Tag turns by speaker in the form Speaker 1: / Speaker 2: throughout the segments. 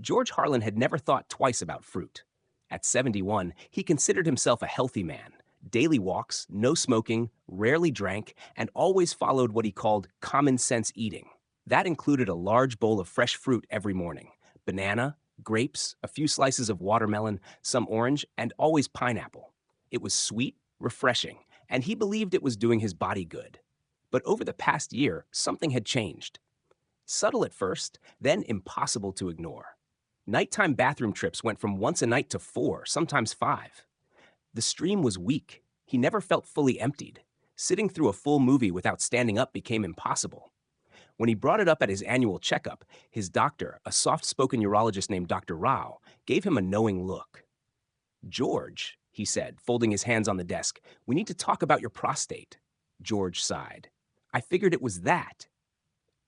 Speaker 1: George Harlan had never thought twice about fruit. At 71, he considered himself a healthy man. Daily walks, no smoking, rarely drank, and always followed what he called common sense eating. That included a large bowl of fresh fruit every morning: banana, grapes, a few slices of watermelon, some orange, and always pineapple. It was sweet, refreshing, and he believed it was doing his body good. But over the past year, something had changed. Subtle at first, then impossible to ignore. Nighttime bathroom trips went from once a night to four, sometimes five. The stream was weak. He never felt fully emptied. Sitting through a full movie without standing up became impossible. When he brought it up at his annual checkup, his doctor, a soft spoken urologist named Dr. Rao, gave him a knowing look. "George," he said, folding his hands on the desk, "we need to talk about your prostate." George sighed. "I figured it was that."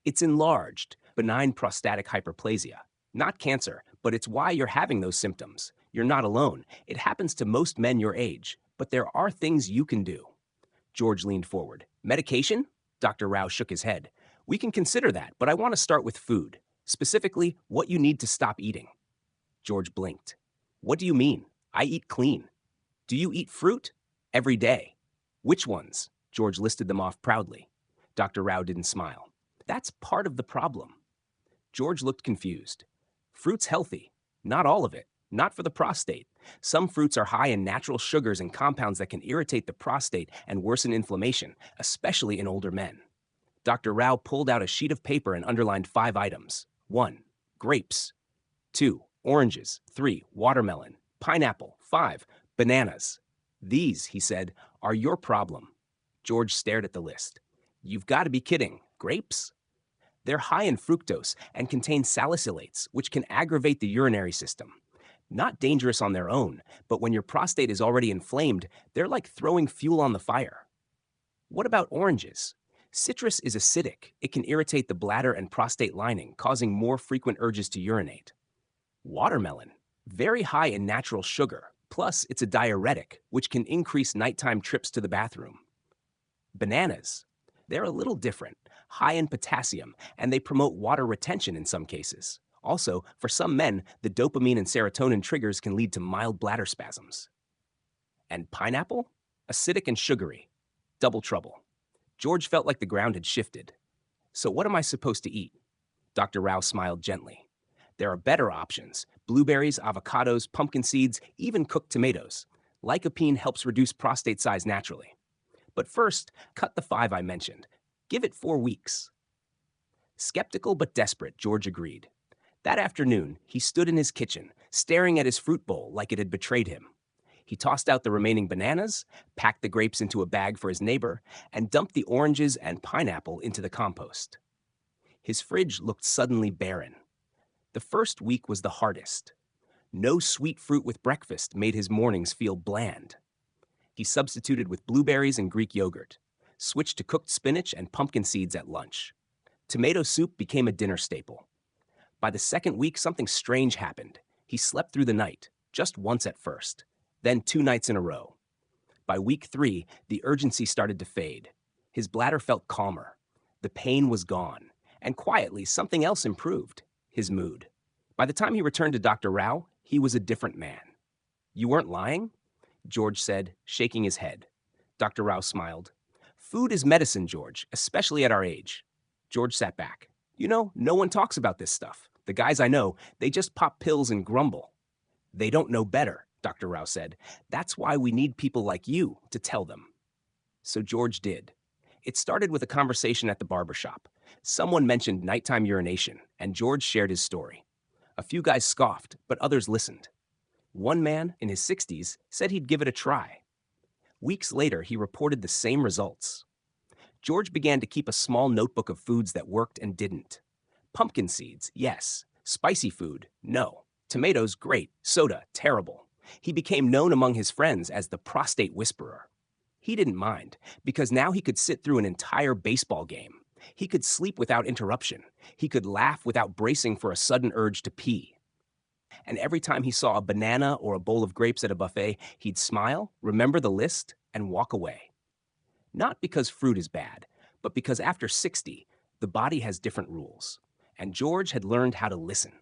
Speaker 1: "It's enlarged, benign prostatic hyperplasia. Not cancer, but it's why you're having those symptoms. You're not alone. It happens to most men your age, but there are things you can do." George leaned forward. "Medication?" Dr. Rao shook his head. "We can consider that, but I want to start with food. Specifically, what you need to stop eating." George blinked. "What do you mean? I eat clean." "Do you eat fruit?" "Every day." "Which ones?" George listed them off proudly. Dr. Rao didn't smile. "That's part of the problem." George looked confused. "Fruit's healthy. Not all of it. Not for the prostate. Some fruits are high in natural sugars and compounds that can irritate the prostate and worsen inflammation, especially in older men." Dr. Rao pulled out a sheet of paper and underlined 5 items. 1. Grapes. 2. Oranges. 3. Watermelon. Pineapple. 5. Bananas. "These," he said, "are your problem." George stared at the list. "You've got to be kidding. Grapes?" "They're high in fructose and contain salicylates, which can aggravate the urinary system. Not dangerous on their own, but when your prostate is already inflamed, they're like throwing fuel on the fire." "What about oranges?" "Citrus is acidic. It can irritate the bladder and prostate lining, causing more frequent urges to urinate." "Watermelon? Very high in natural sugar. Plus, it's a diuretic, which can increase nighttime trips to the bathroom." "Bananas? They're a little different. High in potassium, and they promote water retention in some cases. Also, for some men, the dopamine and serotonin triggers can lead to mild bladder spasms." "And pineapple? Acidic and sugary. Double trouble." George felt like the ground had shifted. "So what am I supposed to eat?" Dr. Rao smiled gently. "There are better options: blueberries, avocados, pumpkin seeds, even cooked tomatoes. Lycopene helps reduce prostate size naturally. But first, cut the 5 I mentioned. Give it 4 weeks." Skeptical but desperate, George agreed. That afternoon, he stood in his kitchen, staring at his fruit bowl like it had betrayed him. He tossed out the remaining bananas, packed the grapes into a bag for his neighbor, and dumped the oranges and pineapple into the compost. His fridge looked suddenly barren. The first week was the hardest. No sweet fruit with breakfast made his mornings feel bland. He substituted with blueberries and Greek yogurt, switched to cooked spinach and pumpkin seeds at lunch. Tomato soup became a dinner staple. By the second week, something strange happened. He slept through the night, just once at first, then 2 nights in a row. By week 3, the urgency started to fade. His bladder felt calmer. The pain was gone. And quietly, something else improved: his mood. By the time he returned to Dr. Rao, he was a different man. "You weren't lying?" George said, shaking his head. Dr. Rao smiled. "Food is medicine, George, especially at our age." George sat back. "You know, no one talks about this stuff. The guys I know, they just pop pills and grumble." "They don't know better," Dr. Rao said. "That's why we need people like you to tell them." So George did. It started with a conversation at the barber shop. Someone mentioned nighttime urination, and George shared his story. A few guys scoffed, but others listened. One man, in his 60s, said he'd give it a try. Weeks later, he reported the same results. George began to keep a small notebook of foods that worked and didn't. Pumpkin seeds, yes. Spicy food, no. Tomatoes, great. Soda, terrible. He became known among his friends as the prostate whisperer. He didn't mind, because now he could sit through an entire baseball game. He could sleep without interruption. He could laugh without bracing for a sudden urge to pee. And every time he saw a banana or a bowl of grapes at a buffet, he'd smile, remember the list, and walk away. Not because fruit is bad, but because after 60, the body has different rules. And George had learned how to listen.